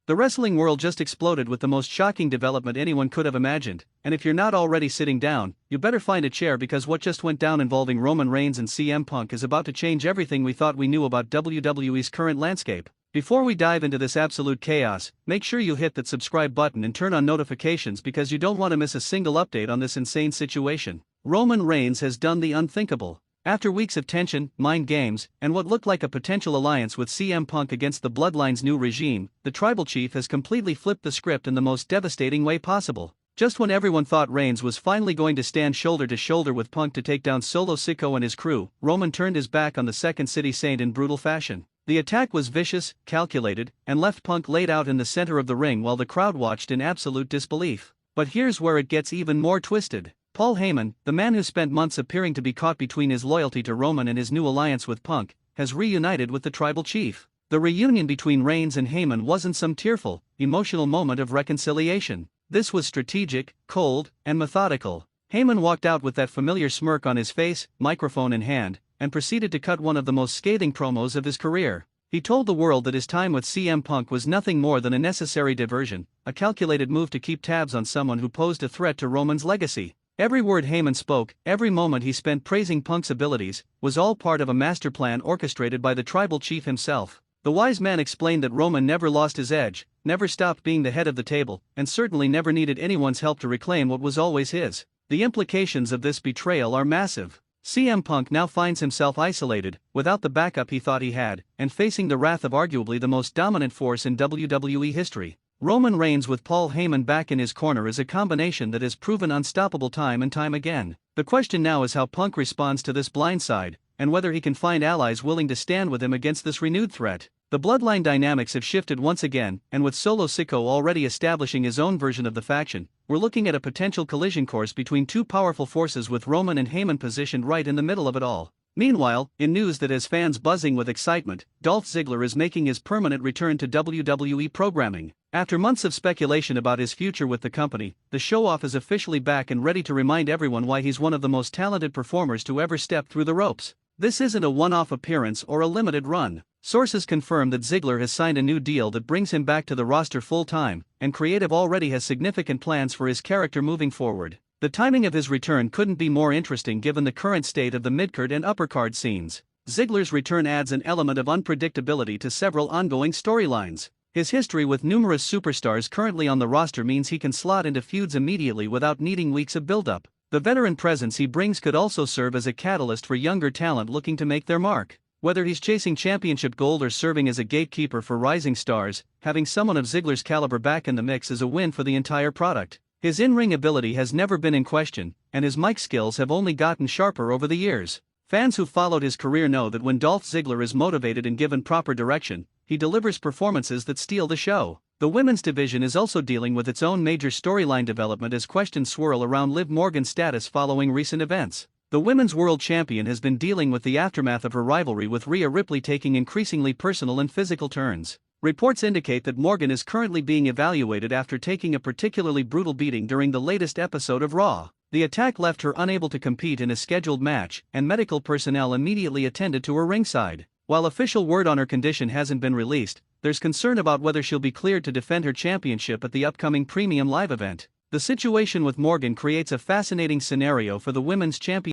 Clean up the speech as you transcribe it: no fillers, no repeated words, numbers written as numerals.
The wrestling world just exploded with the most shocking development anyone could have imagined, and if you're not already sitting down, you better find a chair because what just went down involving Roman Reigns and CM Punk is about to change everything we thought we knew about WWE's current landscape. Before we dive into this absolute chaos, make sure you hit that subscribe button and turn on notifications because you don't want to miss a single update on this insane situation. Roman Reigns has done the unthinkable. After weeks of tension, mind games, and what looked like a potential alliance with CM Punk against the Bloodline's new regime, the Tribal Chief has completely flipped the script in the most devastating way possible. Just when everyone thought Reigns was finally going to stand shoulder to shoulder with Punk to take down Solo Sikoa and his crew, Roman turned his back on the Second City Saint in brutal fashion. The attack was vicious, calculated, and left Punk laid out in the center of the ring while the crowd watched in absolute disbelief. But here's where it gets even more twisted. Paul Heyman, the man who spent months appearing to be caught between his loyalty to Roman and his new alliance with Punk, has reunited with the Tribal Chief. The reunion between Reigns and Heyman wasn't some tearful, emotional moment of reconciliation. This was strategic, cold, and methodical. Heyman walked out with that familiar smirk on his face, microphone in hand, and proceeded to cut one of the most scathing promos of his career. He told the world that his time with CM Punk was nothing more than a necessary diversion, a calculated move to keep tabs on someone who posed a threat to Roman's legacy. Every word Heyman spoke, every moment he spent praising Punk's abilities, was all part of a master plan orchestrated by the Tribal Chief himself. The wise man explained that Roman never lost his edge, never stopped being the head of the table, and certainly never needed anyone's help to reclaim what was always his. The implications of this betrayal are massive. CM Punk now finds himself isolated, without the backup he thought he had, and facing the wrath of arguably the most dominant force in WWE history. Roman Reigns with Paul Heyman back in his corner is a combination that has proven unstoppable time and time again. The question now is how Punk responds to this blindside, and whether he can find allies willing to stand with him against this renewed threat. The bloodline dynamics have shifted once again, and with Solo Sikoa already establishing his own version of the faction, we're looking at a potential collision course between two powerful forces with Roman and Heyman positioned right in the middle of it all. Meanwhile, in news that has fans buzzing with excitement, Dolph Ziggler is making his permanent return to WWE programming. After months of speculation about his future with the company, the show-off is officially back and ready to remind everyone why he's one of the most talented performers to ever step through the ropes. This isn't a one-off appearance or a limited run. Sources confirm that Ziggler has signed a new deal that brings him back to the roster full-time, and creative already has significant plans for his character moving forward. The timing of his return couldn't be more interesting given the current state of the midcard and uppercard scenes. Ziggler's return adds an element of unpredictability to several ongoing storylines. His history with numerous superstars currently on the roster means he can slot into feuds immediately without needing weeks of build-up. The veteran presence he brings could also serve as a catalyst for younger talent looking to make their mark. Whether he's chasing championship gold or serving as a gatekeeper for rising stars, having someone of Ziggler's caliber back in the mix is a win for the entire product. His in-ring ability has never been in question, and his mic skills have only gotten sharper over the years. Fans who followed his career know that when Dolph Ziggler is motivated and given proper direction, he delivers performances that steal the show. The women's division is also dealing with its own major storyline development as questions swirl around Liv Morgan's status following recent events. The women's world champion has been dealing with the aftermath of her rivalry with Rhea Ripley taking increasingly personal and physical turns. Reports indicate that Morgan is currently being evaluated after taking a particularly brutal beating during the latest episode of Raw. The attack left her unable to compete in a scheduled match, and medical personnel immediately attended to her ringside. While official word on her condition hasn't been released, there's concern about whether she'll be cleared to defend her championship at the upcoming Premium Live event. The situation with Morgan creates a fascinating scenario for the women's champion.